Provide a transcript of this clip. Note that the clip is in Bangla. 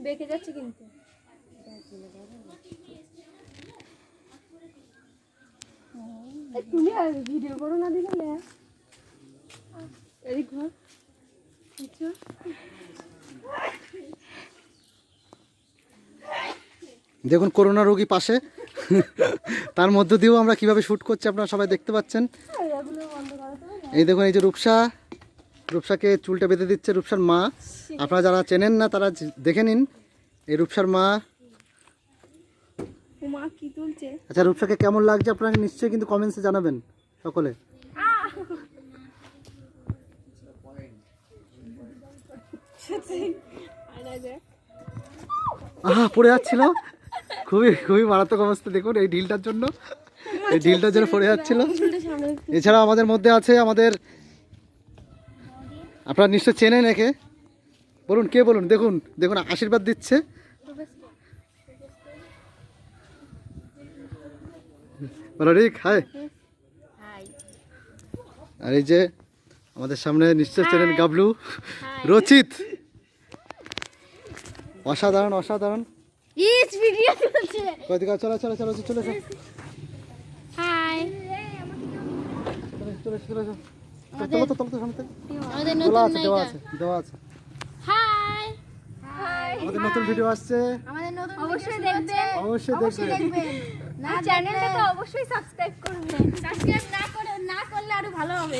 বেঁকে যাচ্ছে কিন্তু। তুমি আর ভিডিও করো না দিলে এদিক ঘর দেখুন করোনা রোগী পাশে, তার মধ্য দিয়েও আমরা কিভাবে শ্যুট করছি আপনারা সবাই দেখতে পাচ্ছেন। এই দেখুন, এই যে রূপসাকে চুলটা বেঁধে দিচ্ছে রূপসার মা। আপনারা যারা চেনেন না তারা দেখে নিন, এই রূপসার মা। মা কি তুলছে? আচ্ছা, রূপসাকে কেমন লাগছে আপনারা নিশ্চয়ই কিন্তু কমেন্টসে জানাবেন সকলে। পড়ে যাচ্ছিল, খুবই খুবই মারাত্মক অবস্থা। দেখুন এই ঢিলটার জন্য, পড়ে যাচ্ছিল। এছাড়া আমাদের মধ্যে আছে আমাদের, আপনারা নিশ্চয় চেনেন একে, বলুন কে বলুন। দেখুন দেখুন আশীর্বাদ দিচ্ছে। বলো রিক, হাই। আর এই যে আমাদের সামনে নিশ্চয় চেনেন গাবলু, রচিত। অসাধারণ অসাধারণ। চলো চলো চলো চলে যাও। আমাদের নতুন ভিডিও আসছে, অবশ্যই দেখবেন। চ্যানেলটা তো অবশ্যই সাবস্ক্রাইব করবেন। সাবস্ক্রাইব না করলে আরো ভালো হবে।